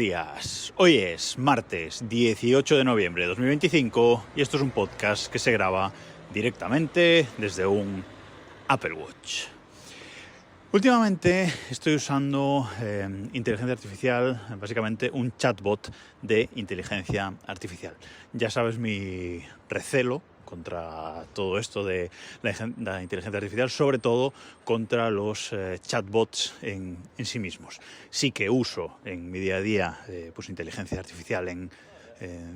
días. Hoy es martes 18 de noviembre de 2025 y esto es un podcast que se graba directamente desde un Apple Watch. Últimamente estoy usando inteligencia artificial, básicamente un chatbot de inteligencia artificial. Ya sabes mi recelo contra todo esto de la inteligencia artificial, sobre todo contra los chatbots en sí mismos. Sí que uso en mi día a día pues inteligencia artificial en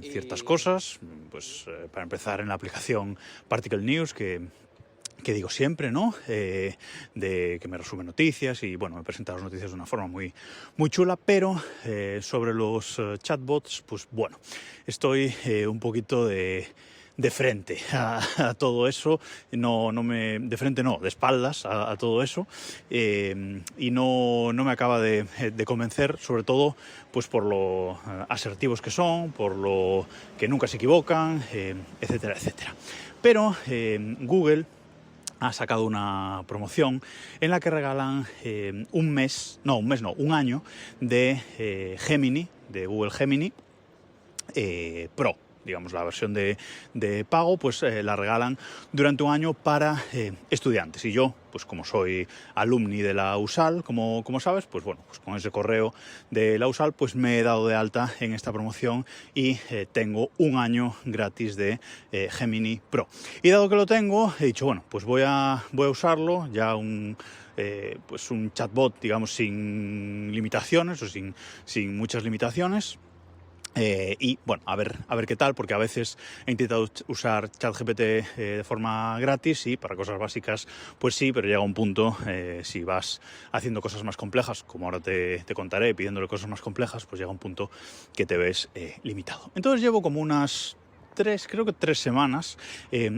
ciertas cosas, pues para empezar en la aplicación Particle News, que digo siempre, ¿no? De que me resume noticias y, bueno, me presenta las noticias de una forma muy chula, pero sobre los chatbots, pues bueno, estoy un poquito de frente a todo eso, de frente no, de espaldas a todo eso, y no me acaba de convencer, sobre todo pues por lo asertivos que son, por lo que nunca se equivocan, etcétera, etcétera. Pero Google ha sacado una promoción en la que regalan un año de Gemini, de Google Gemini Pro. Digamos, la versión de pago, pues la regalan durante un año para estudiantes. Y yo, pues como soy alumni de la USAL, como sabes, pues bueno, pues con ese correo de la USAL, pues me he dado de alta en esta promoción y tengo un año gratis de Gemini Pro. Y dado que lo tengo, he dicho, bueno, pues voy a usarlo, ya un chatbot, digamos, sin limitaciones o sin muchas limitaciones. Y bueno, a ver qué tal, porque a veces he intentado usar ChatGPT de forma gratis y para cosas básicas pues sí, pero llega un punto, si vas haciendo cosas más complejas, como ahora te contaré, pidiéndole cosas más complejas, pues llega un punto que te ves limitado. Entonces llevo como unas 3 semanas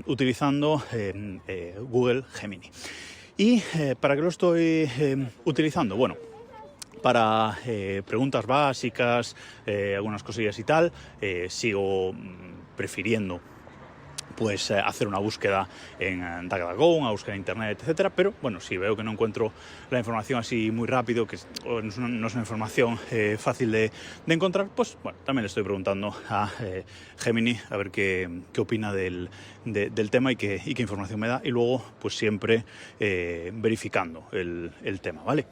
utilizando Google Gemini. ¿Y para qué lo estoy utilizando? Bueno, para preguntas básicas, algunas cosillas y tal, sigo prefiriendo pues hacer una búsqueda en DuckDuckGo, una búsqueda en internet, etcétera, pero bueno, si veo que no encuentro la información así muy rápido, que no es una información fácil de encontrar, pues bueno, también le estoy preguntando a Gemini a ver qué opina del tema y qué información me da, y luego pues siempre verificando el tema, ¿vale?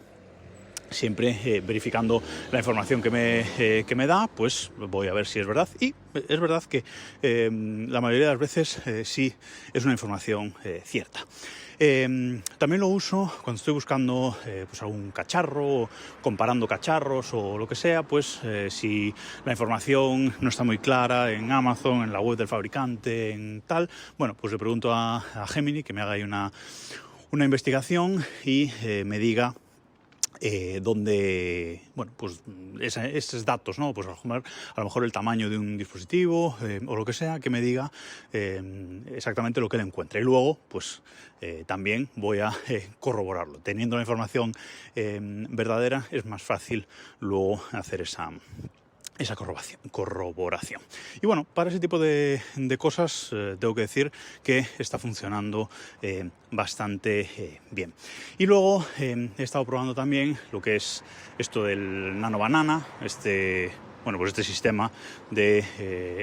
Siempre verificando la información que me da, pues voy a ver si es verdad. Y es verdad que la mayoría de las veces sí es una información cierta. También lo uso cuando estoy buscando pues algún cacharro, comparando cacharros o lo que sea, pues si la información no está muy clara en Amazon, en la web del fabricante, en tal, bueno, pues le pregunto a Gemini que me haga ahí una investigación y me diga donde, bueno, pues esos datos, ¿no? Pues a lo mejor el tamaño de un dispositivo o lo que sea, que me diga exactamente lo que él encuentre. Y luego, pues también voy a corroborarlo. Teniendo la información verdadera, es más fácil luego hacer esa corroboración. Y bueno, para ese tipo de cosas tengo que decir que está funcionando bastante bien. Y luego he estado probando también lo que es esto del Nano Banana, este sistema de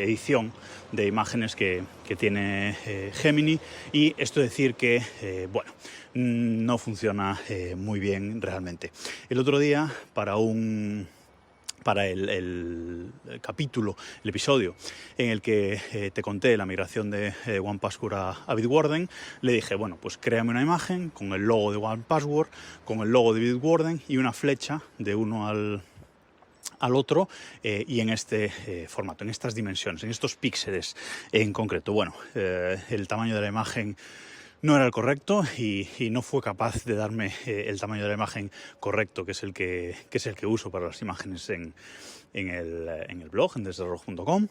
edición de imágenes que tiene Gemini, y esto decir que, no funciona muy bien realmente. El otro día, para el capítulo, el episodio en el que te conté la migración de OnePassword a Bitwarden, le dije, bueno, pues créame una imagen con el logo de OnePassword, con el logo de Bitwarden y una flecha de uno al otro, y en este formato, en estas dimensiones, en estos píxeles en concreto. Bueno, el tamaño de la imagen no era el correcto y no fue capaz de darme el tamaño de la imagen correcto, que es el que uso para las imágenes en el blog, en desderreloj.com.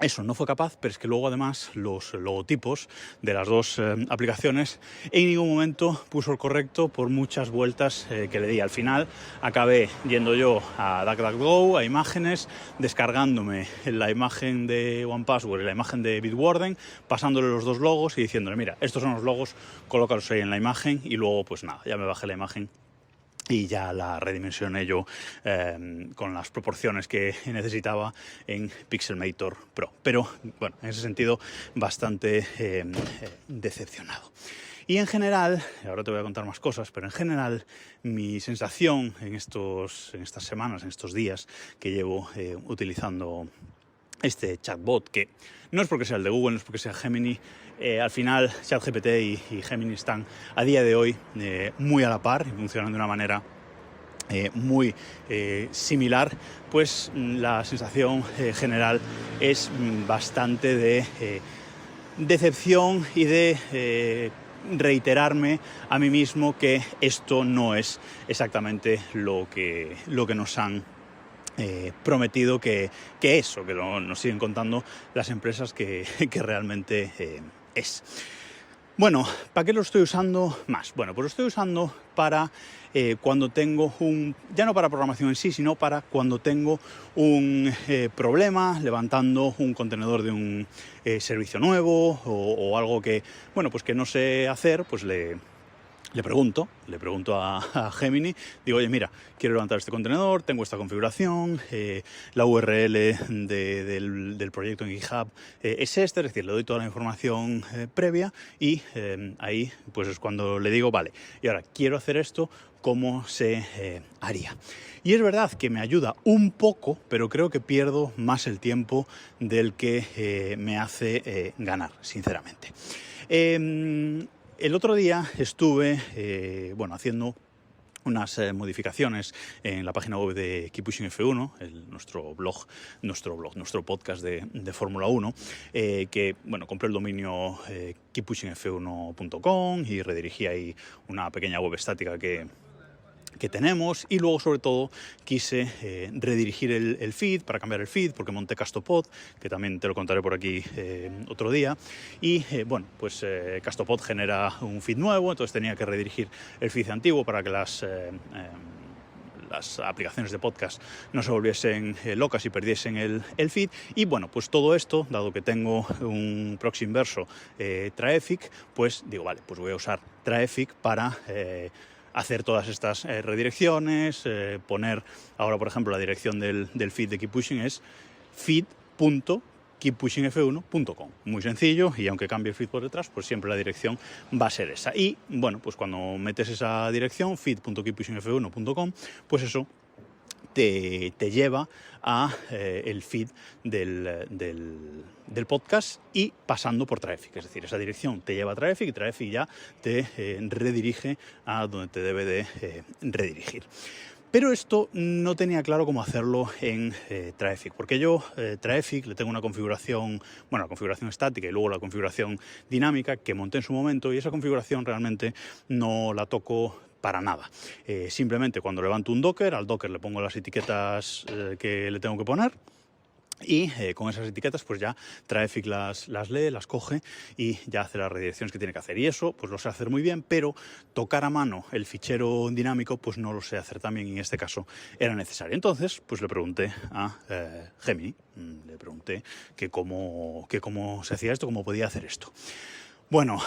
Eso no fue capaz, pero es que luego además los logotipos de las dos aplicaciones en ningún momento puso el correcto por muchas vueltas que le di. Al final acabé yendo yo a DuckDuckGo, a imágenes, descargándome la imagen de OnePassword y la imagen de Bitwarden, pasándole los dos logos y diciéndole, mira, estos son los logos, colócalos ahí en la imagen, y luego pues nada, ya me bajé la imagen y ya la redimensioné yo con las proporciones que necesitaba en Pixelmator Pro. Pero bueno, en ese sentido bastante decepcionado. Y en general, ahora te voy a contar más cosas, pero en general mi sensación en estas semanas, en estos días que llevo utilizando este chatbot, que no es porque sea el de Google, no es porque sea Gemini, al final ChatGPT y Gemini están a día de hoy muy a la par y funcionan de una manera muy similar, pues la sensación general es bastante de decepción y de reiterarme a mí mismo que esto no es exactamente lo que nos han prometido que es, o que nos siguen contando las empresas que realmente es. Bueno, ¿para qué lo estoy usando más? Bueno, pues lo estoy usando para cuando tengo ya no para programación en sí, sino para cuando tengo un problema levantando un contenedor de un servicio nuevo o algo que, bueno, pues que no sé hacer, pues le pregunto a Gemini, digo, oye, mira, quiero levantar este contenedor, tengo esta configuración, la URL del proyecto en GitHub es esta, es decir, le doy toda la información previa y ahí pues es cuando le digo, vale, y ahora quiero hacer esto, ¿cómo se haría? Y es verdad que me ayuda un poco, pero creo que pierdo más el tiempo del que me hace ganar, sinceramente. El otro día estuve haciendo unas modificaciones en la página web de Keep Pushing F1, nuestro podcast de Fórmula 1, que compré el dominio keeppushingf1.com y redirigí ahí una pequeña web estática que tenemos, y luego sobre todo quise redirigir el feed, para cambiar el feed, porque monté Castopod, que también te lo contaré por aquí otro día, y Castopod genera un feed nuevo, entonces tenía que redirigir el feed antiguo para que las aplicaciones de podcast no se volviesen locas y perdiesen el feed. Y bueno, pues todo esto, dado que tengo un proxy inverso Traefik, pues digo, vale, pues voy a usar Traefik para hacer todas estas redirecciones, poner ahora, por ejemplo, la dirección del feed de Keep Pushing es feed.keeppushingf1.com. Muy sencillo, y aunque cambie el feed por detrás, pues siempre la dirección va a ser esa. Y bueno, pues cuando metes esa dirección, feed.keeppushingf1.com, pues eso te lleva a el feed del podcast y pasando por Traefik. Es decir, esa dirección te lleva a Traefik y Traefik ya te redirige a donde te debe de redirigir. Pero esto no tenía claro cómo hacerlo en Traefik, porque yo Traefik le tengo una configuración, la configuración estática y luego la configuración dinámica que monté en su momento, y esa configuración realmente no la toco para nada. Simplemente cuando levanto un Docker, al Docker le pongo las etiquetas que le tengo que poner, y con esas etiquetas pues ya Traefik las lee, las coge y ya hace las redirecciones que tiene que hacer. Y eso pues lo sé hacer muy bien, pero tocar a mano el fichero dinámico pues no lo sé hacer tan bien, y en este caso era necesario. Entonces pues le pregunté a Gemini, le pregunté que cómo se hacía esto, cómo podía hacer esto. Bueno,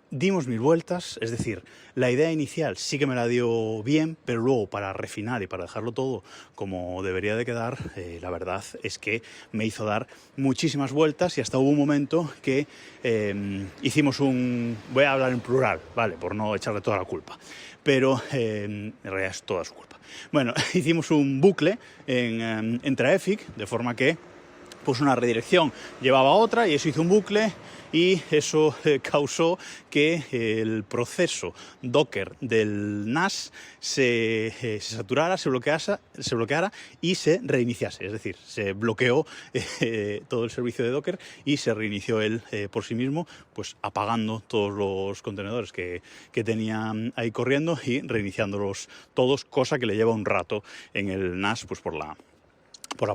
dimos mil vueltas, es decir, la idea inicial sí que me la dio bien, pero luego para refinar y para dejarlo todo como debería de quedar, la verdad es que me hizo dar muchísimas vueltas, y hasta hubo un momento que hicimos voy a hablar en plural, ¿vale?, por no echarle toda la culpa, pero en realidad es toda su culpa. Bueno, hicimos un bucle en Traefik, de forma que pues una redirección llevaba a otra, y eso hizo un bucle, y eso causó que el proceso Docker del NAS se saturara, se bloqueara y se reiniciase. Es decir, se bloqueó todo el servicio de Docker y se reinició él por sí mismo, pues apagando todos los contenedores que tenía ahí corriendo y reiniciándolos todos, cosa que le lleva un rato en el NAS, pues por la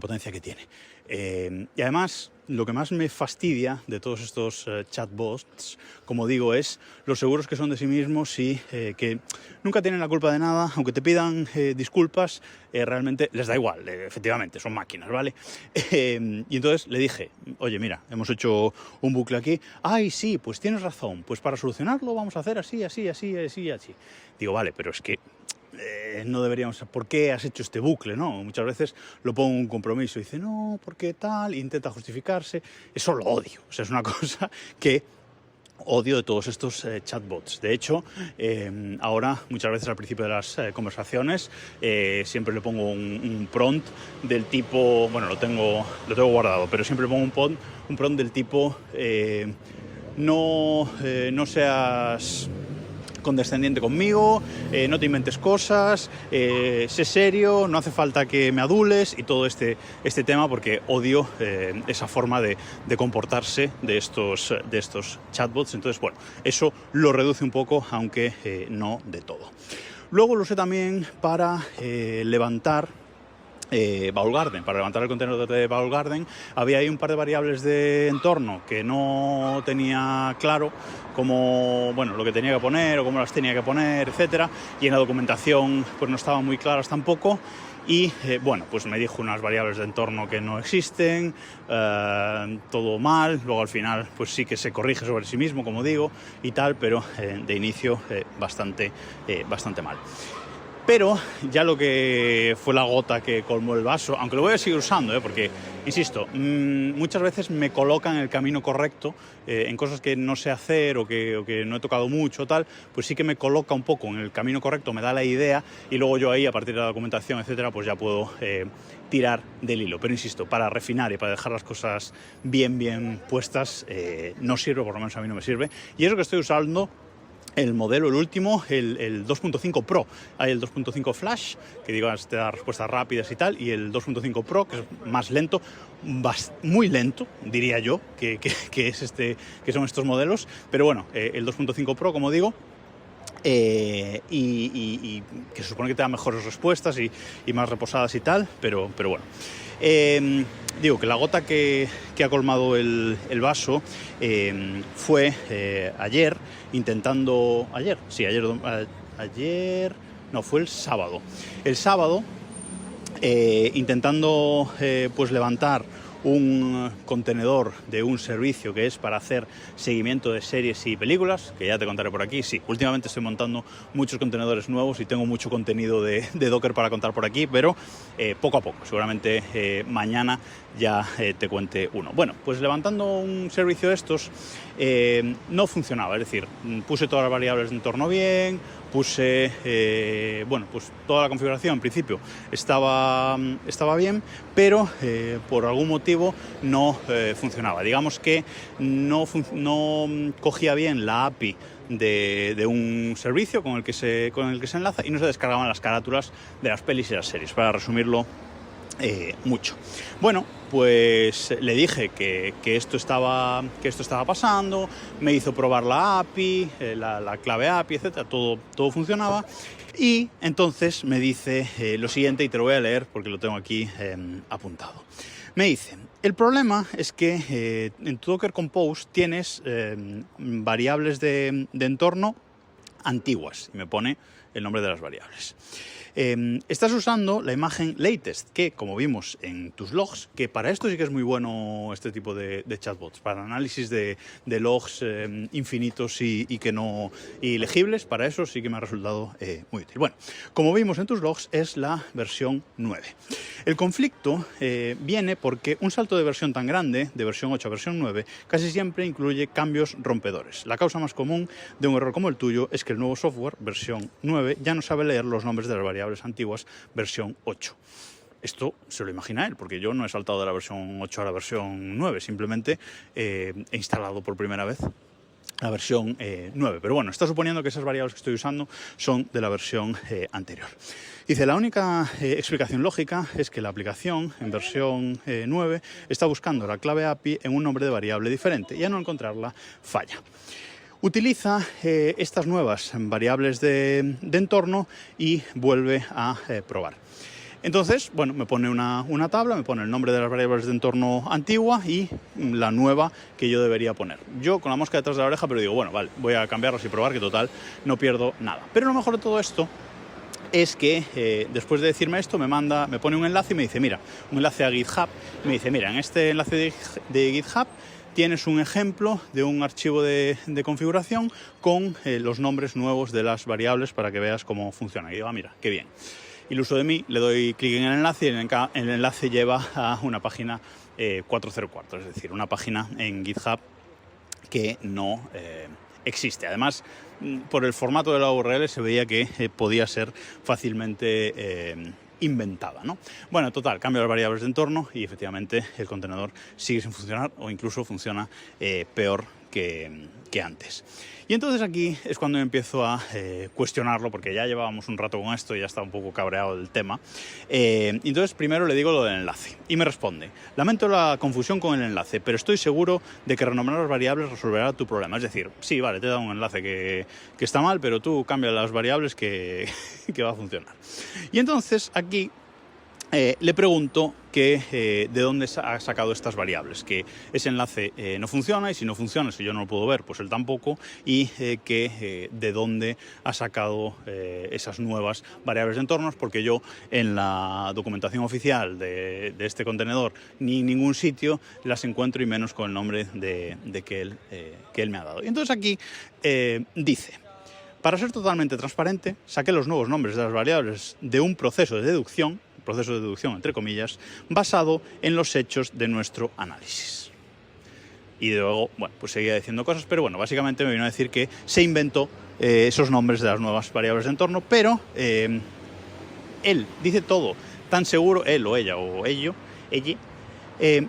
potencia que tiene. Y además, lo que más me fastidia de todos estos chatbots, como digo, es lo seguros que son de sí mismos y que nunca tienen la culpa de nada. Aunque te pidan disculpas, realmente les da igual, efectivamente, son máquinas, ¿vale? Y entonces le dije, oye, mira, hemos hecho un bucle aquí. Ay, sí, pues tienes razón, pues para solucionarlo vamos a hacer así. Digo, vale, pero es que no deberíamos, ¿por qué has hecho este bucle? ¿No? Muchas veces lo pongo en un compromiso y dice, no, ¿por qué tal? E intenta justificarse. Eso lo odio. O sea, es una cosa que odio de todos estos chatbots. De hecho, ahora muchas veces al principio de las conversaciones siempre le pongo un prompt del tipo, bueno, lo tengo guardado, pero siempre le pongo un prompt del tipo no seas condescendiente conmigo, no te inventes cosas, sé serio, no hace falta que me adules y todo este tema, porque odio esa forma de comportarse de estos chatbots. Entonces, bueno, eso lo reduce un poco, aunque no de todo. Luego lo usé también para levantar Bubble Garden. Para levantar el contenedor de Bubble Garden había ahí un par de variables de entorno que no tenía claro cómo, bueno, lo que tenía que poner o cómo las tenía que poner, etcétera, y en la documentación pues no estaban muy claras tampoco. Y bueno, pues me dijo unas variables de entorno que no existen, todo mal. Luego al final pues sí que se corrige sobre sí mismo, como digo, y tal, pero de inicio bastante mal. Pero ya lo que fue la gota que colmó el vaso, aunque lo voy a seguir usando, porque, insisto, muchas veces me colocan en el camino correcto, en cosas que no sé hacer o que no he tocado mucho, tal, pues sí que me coloca un poco en el camino correcto, me da la idea, y luego yo ahí, a partir de la documentación, etcétera, pues ya puedo tirar del hilo. Pero insisto, para refinar y para dejar las cosas bien puestas, no sirve, por lo menos a mí no me sirve. Y es lo que estoy usando. El modelo, el último, el 2.5 Pro. Hay el 2.5 Flash, que digamos te da respuestas rápidas y tal, y el 2.5 Pro, que es más lento, muy lento, diría yo, que son estos modelos. Pero bueno, el 2.5 Pro, como digo, y que se supone que te da mejores respuestas y más reposadas y tal, pero bueno. Digo que la gota que ha colmado el vaso fue ayer, fue el sábado. El sábado, intentando pues levantar un contenedor de un servicio que es para hacer seguimiento de series y películas, que ya te contaré por aquí. Sí, últimamente estoy montando muchos contenedores nuevos y tengo mucho contenido de Docker para contar por aquí, pero poco a poco, seguramente mañana ya te cuente uno. Bueno, pues levantando un servicio de estos no funcionaba, es decir, puse todas las variables de entorno bien, puse, pues toda la configuración en principio estaba bien, pero por algún motivo no funcionaba. Digamos que no cogía bien la API de un servicio con el que se enlaza y no se descargaban las carátulas de las pelis y las series, para resumirlo mucho. Bueno, pues le dije que esto estaba pasando, me hizo probar la API, la clave API, etcétera, todo funcionaba. Y entonces me dice lo siguiente, y te lo voy a leer porque lo tengo aquí apuntado. Me dice, el problema es que en tu Docker Compose tienes variables de entorno antiguas, y me pone el nombre de las variables. Estás usando la imagen latest, que como vimos en tus logs, que para esto sí que es muy bueno este tipo de chatbots, para análisis de logs infinitos y legibles, para eso sí que me ha resultado muy útil. Bueno, como vimos en tus logs es la versión 9. El conflicto viene porque un salto de versión tan grande, de versión 8 a versión 9, casi siempre incluye cambios rompedores. La causa más común de un error como el tuyo es que el nuevo software, versión 9, ya no sabe leer los nombres de las variables antiguas, versión 8. Esto se lo imagina él, porque yo no he saltado de la versión 8 a la versión 9, simplemente he instalado por primera vez la versión 9. Pero bueno, está suponiendo que esas variables que estoy usando son de la versión anterior. Dice, la única explicación lógica es que la aplicación en versión 9 está buscando la clave API en un nombre de variable diferente y al no encontrarla falla. Utiliza estas nuevas variables de entorno y vuelve a probar. Entonces, bueno, me pone una tabla, me pone el nombre de las variables de entorno antigua y la nueva que yo debería poner. Yo con la mosca detrás de la oreja, pero digo, bueno, vale, voy a cambiarlas y probar, que total no pierdo nada. Pero lo mejor de todo esto es que después de decirme esto me pone un enlace y me dice, mira, un enlace a GitHub, y me dice, mira, en este enlace de GitHub tienes un ejemplo de un archivo de configuración con los nombres nuevos de las variables para que veas cómo funciona. Y digo, mira, qué bien. Iluso de mí, le doy clic en el enlace y el enlace lleva a una página 404, es decir, una página en GitHub que no existe. Además, por el formato de la URL se veía que podía ser fácilmente inventada, ¿no? Bueno, total, cambio las variables de entorno y efectivamente el contenedor sigue sin funcionar o incluso funciona peor que antes. Y entonces aquí es cuando empiezo a cuestionarlo, porque ya llevábamos un rato con esto y ya estaba un poco cabreado del tema. Entonces primero le digo lo del enlace y me responde: lamento la confusión con el enlace, pero estoy seguro de que renombrar las variables resolverá tu problema. Es decir, sí, vale, te he dado un enlace que está mal, pero tú cambia las variables que va a funcionar. Y entonces aquí le pregunto que de dónde ha sacado estas variables, que ese enlace no funciona, y si no funciona, si yo no lo puedo ver, pues él tampoco, y que de dónde ha sacado esas nuevas variables de entornos, porque yo en la documentación oficial de este contenedor ni en ningún sitio las encuentro, y menos con el nombre de que él me ha dado. Y entonces aquí dice: para ser totalmente transparente, saqué los nuevos nombres de las variables de un proceso de deducción entre comillas, basado en los hechos de nuestro análisis. Y luego, bueno, pues seguía diciendo cosas, pero bueno, básicamente me vino a decir que se inventó esos nombres de las nuevas variables de entorno, pero él dice todo tan seguro, él o ella o ella,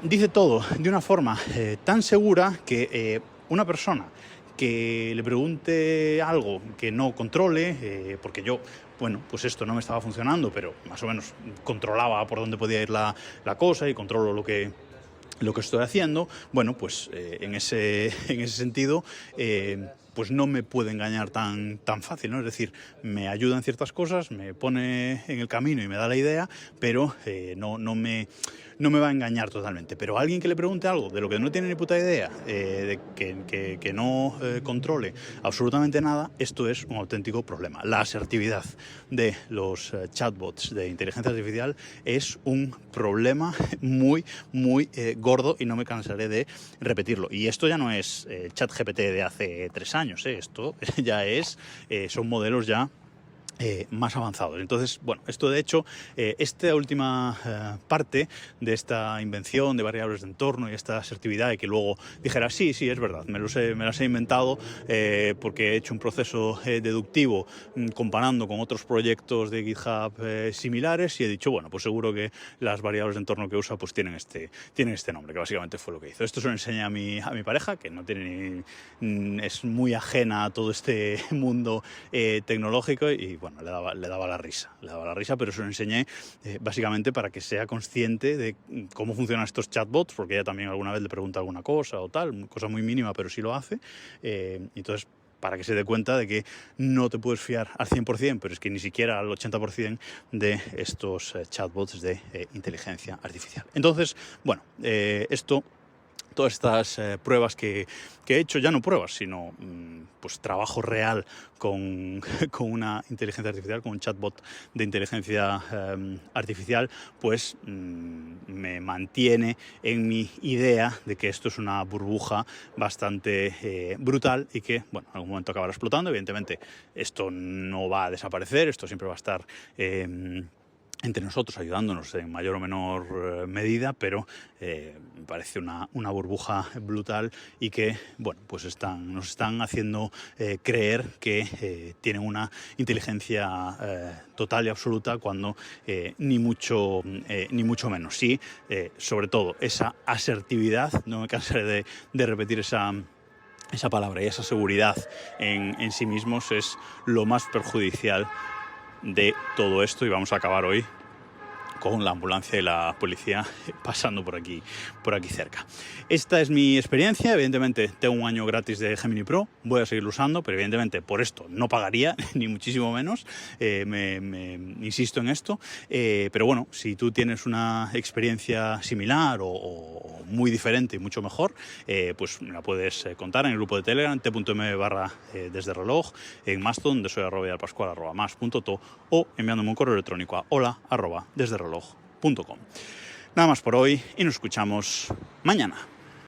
dice todo de una forma tan segura que una persona que le pregunte algo que no controle, porque yo, bueno, pues esto no me estaba funcionando, pero más o menos controlaba por dónde podía ir la cosa y controlo lo que estoy haciendo, bueno, pues en ese sentido, pues no me puede engañar tan fácil, ¿no? Es decir, me ayuda en ciertas cosas, me pone en el camino y me da la idea, pero no me va a engañar totalmente. Pero a alguien que le pregunte algo de lo que no tiene ni puta idea, de que no controle absolutamente nada, esto es un auténtico problema. La asertividad de los chatbots de inteligencia artificial es un problema muy, muy gordo, y no me cansaré de repetirlo. Y esto ya no es ChatGPT de hace 3 años, esto ya son modelos ya más avanzados. Entonces, bueno, esto de hecho, esta última parte de esta invención de variables de entorno y esta asertividad, de que luego dijera, sí, es verdad, me las he inventado porque he hecho un proceso deductivo comparando con otros proyectos de GitHub similares, y he dicho, bueno, pues seguro que las variables de entorno que usa pues tienen este nombre, que básicamente fue lo que hizo. Esto se lo enseñé a mi pareja, que no tiene es muy ajena a todo este mundo tecnológico, y bueno, le daba la risa, pero se lo enseñé básicamente para que sea consciente de cómo funcionan estos chatbots, porque ella también alguna vez le pregunta alguna cosa o tal, cosa muy mínima, pero sí lo hace. Entonces, para que se dé cuenta de que no te puedes fiar al 100%, pero es que ni siquiera al 80% de estos chatbots de inteligencia artificial. Entonces, bueno, todas estas pruebas que he hecho, ya no pruebas, sino pues trabajo real con una inteligencia artificial, con un chatbot de inteligencia artificial, pues me mantiene en mi idea de que esto es una burbuja bastante brutal, y que, bueno, en algún momento acabará explotando. Evidentemente, esto no va a desaparecer, esto siempre va a estar entre nosotros, ayudándonos en mayor o menor medida, pero me parece una burbuja brutal, y que, bueno, pues nos están haciendo creer que tienen una inteligencia total y absoluta, cuando ni mucho menos. Sí, sobre todo esa asertividad, no me cansaré de repetir esa palabra, y esa seguridad en sí mismos es lo más perjudicial de todo esto. Y vamos a acabar hoy con la ambulancia y la policía pasando por aquí cerca. Esta es mi experiencia. Evidentemente tengo un año gratis de Gemini Pro, voy a seguirlo usando, pero evidentemente por esto no pagaría, ni muchísimo menos, insisto en esto, pero bueno, si tú tienes una experiencia similar o muy diferente y mucho mejor, pues me la puedes contar en el grupo de Telegram, t.m/desdereloj, en Mastodon, de soy @pascual@mas.to, o enviándome un correo electrónico a hola@desdereloj.com. Nada más por hoy, y nos escuchamos mañana.